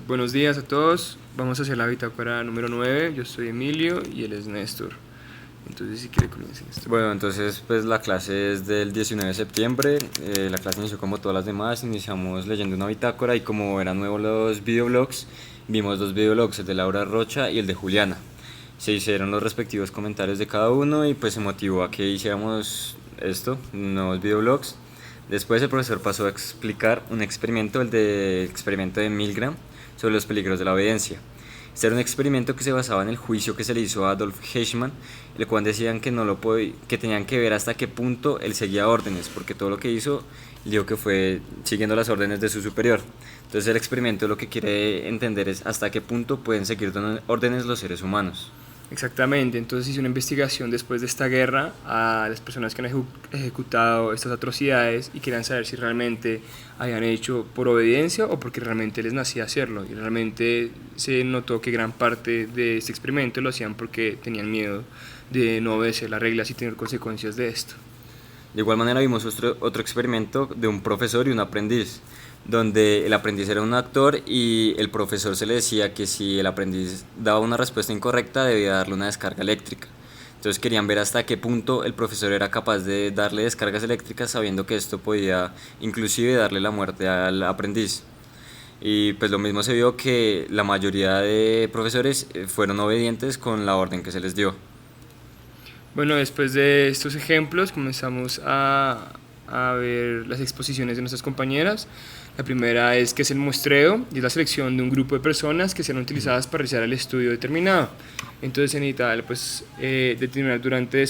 Buenos días a todos, vamos a hacer la bitácora número 9. Yo soy Emilio y él es Néstor. Entonces, si quiere comienza Néstor. Bueno, entonces pues la clase es del 19 de septiembre, la clase inició como todas las demás, iniciamos leyendo una bitácora y como eran nuevos los videoblogs, vimos dos videoblogs, el de Laura Rocha y el de Juliana. Se hicieron los respectivos comentarios de cada uno y pues se motivó a que hiciéramos nuevos videoblogs. Después el profesor pasó a explicar un experimento, el experimento de Milgram, sobre los peligros de la obediencia. Este era un experimento que se basaba en el juicio que se le hizo a Adolf Eichmann, el cual decían que, que tenían que ver hasta qué punto él seguía órdenes, porque todo lo que hizo, dijo que fue siguiendo las órdenes de su superior. Entonces el experimento lo que quiere entender es hasta qué punto pueden seguir órdenes los seres humanos. Exactamente, entonces hice una investigación después de esta guerra a las personas que han ejecutado estas atrocidades y querían saber si realmente habían hecho por obediencia o porque realmente les nacía hacerlo. Y realmente se notó que gran parte de este experimento lo hacían porque tenían miedo de no obedecer las reglas y tener consecuencias de esto. De igual manera vimos otro experimento de un profesor y un aprendiz, donde el aprendiz era un actor y el profesor se le decía que si el aprendiz daba una respuesta incorrecta debía darle una descarga eléctrica. Entonces querían ver hasta qué punto el profesor era capaz de darle descargas eléctricas sabiendo que esto podía inclusive darle la muerte al aprendiz. Y pues lo mismo se vio que la mayoría de profesores fueron obedientes con la orden que se les dio. Bueno, después de estos ejemplos comenzamos a ver las exposiciones de nuestras compañeras. La primera es que es el muestreo y es la selección de un grupo de personas que serán utilizadas para realizar el estudio determinado. Entonces se necesita determinar durante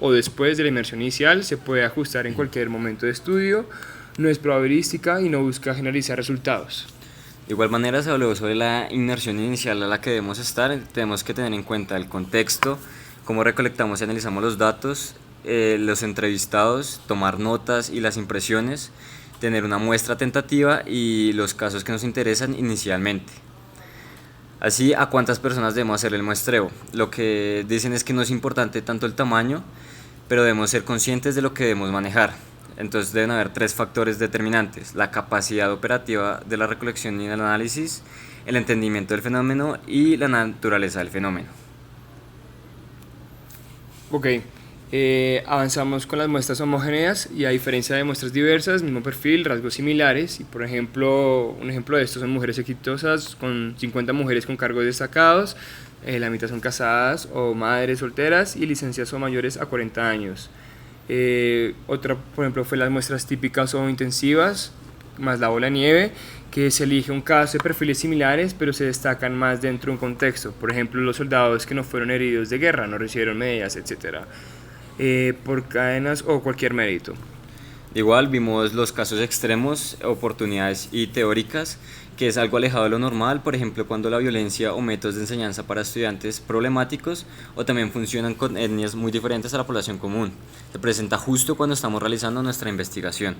o después de la inmersión inicial. Se puede ajustar en cualquier momento de estudio, no es probabilística y no busca generalizar resultados. De igual manera se habló sobre la inmersión inicial a la que debemos estar. Tenemos que tener en cuenta el contexto, cómo recolectamos y analizamos los datos, los entrevistados, tomar notas y las impresiones, tener una muestra tentativa y los casos que nos interesan inicialmente. Así, ¿a cuántas personas debemos hacer el muestreo? Lo que dicen es que no es importante tanto el tamaño, pero debemos ser conscientes de lo que debemos manejar. Entonces deben haber tres factores determinantes: la capacidad operativa de la recolección y el análisis, el entendimiento del fenómeno y la naturaleza del fenómeno. Ok, avanzamos con las muestras homogéneas y a diferencia de muestras diversas, mismo perfil, rasgos similares. Y por ejemplo, un ejemplo de esto son mujeres exitosas con 50 mujeres con cargos destacados, la mitad son casadas o madres solteras y licenciadas o mayores a 40 años. Otra, por ejemplo, fue las muestras típicas o intensivas, más la bola de nieve, que se elige un caso de perfiles similares, pero se destacan más dentro de un contexto. Por ejemplo, los soldados que no fueron heridos de guerra, no recibieron medidas, etc. Por cadenas o cualquier mérito. Igual vimos los casos extremos, oportunidades y teóricas, que es algo alejado de lo normal, por ejemplo cuando la violencia o métodos de enseñanza para estudiantes problemáticos o también funcionan con etnias muy diferentes a la población común. Se presenta justo cuando estamos realizando nuestra investigación.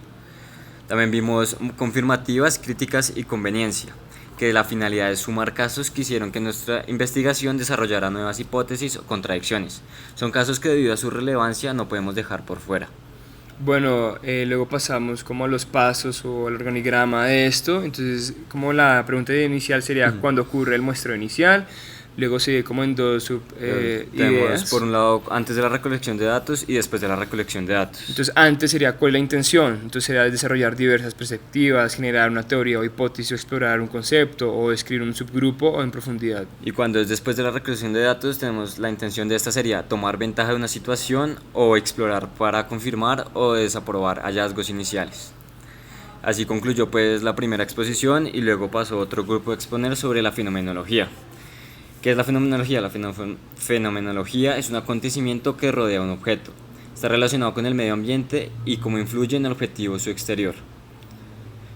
También vimos confirmativas, críticas y conveniencia, que la finalidad es sumar casos que hicieron que nuestra investigación desarrollara nuevas hipótesis o contradicciones. Son casos que debido a su relevancia no podemos dejar por fuera. Bueno, luego pasamos como a los pasos o al organigrama de esto. Entonces, como la pregunta inicial sería ¿cuándo ocurre el muestreo inicial? Luego se divide como en dos Tenemos ideas. por un lado antes de la recolección de datos y después de la recolección de datos. Entonces, antes sería cuál es la intención. Entonces, sería desarrollar diversas perspectivas, generar una teoría o hipótesis, o explorar un concepto, o describir un subgrupo o en profundidad. Y cuando es después de la recolección de datos, tenemos la intención de esta sería tomar ventaja de una situación o explorar para confirmar o desaprobar hallazgos iniciales. Así concluyó pues la primera exposición y luego pasó otro grupo a exponer sobre la fenomenología. ¿Qué es la fenomenología? La fenomenología es un acontecimiento que rodea un objeto. Está relacionado con el medio ambiente y cómo influye en el objetivo su exterior.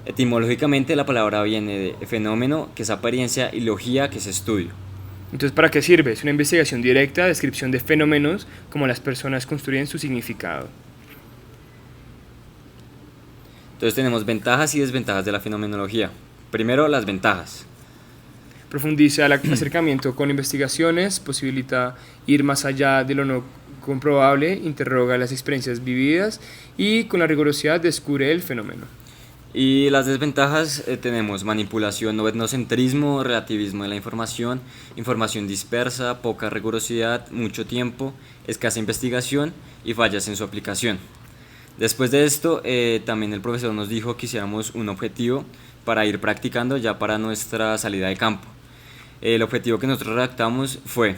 Etimológicamente la palabra viene de fenómeno, que es apariencia, y logía, que es estudio. Entonces, ¿para qué sirve? Es una investigación directa, descripción de fenómenos, como las personas construyen su significado. Entonces tenemos ventajas y desventajas de la fenomenología. Primero, las ventajas. Profundiza el acercamiento con investigaciones, posibilita ir más allá de lo no comprobable, interroga las experiencias vividas y con la rigurosidad descubre el fenómeno. Y las desventajas tenemos manipulación o etnocentrismo, relativismo de la información, información dispersa, poca rigurosidad, mucho tiempo, escasa investigación y fallas en su aplicación. Después de esto, también el profesor nos dijo que hiciéramos un objetivo para ir practicando ya para nuestra salida de campo. El objetivo que nosotros redactamos fue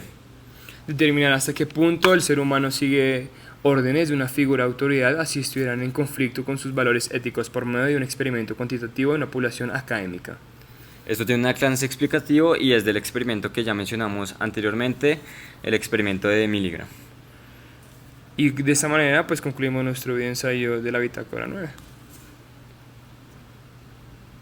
Determinar hasta qué punto el ser humano sigue órdenes de una figura de autoridad, así estuvieran en conflicto con sus valores éticos por medio de un experimento cuantitativo de una población académica. Esto tiene un alcance explicativo y es del experimento que ya mencionamos anteriormente, el experimento de Milgram. Y de esta manera pues concluimos nuestro video ensayo de la bitácora 9.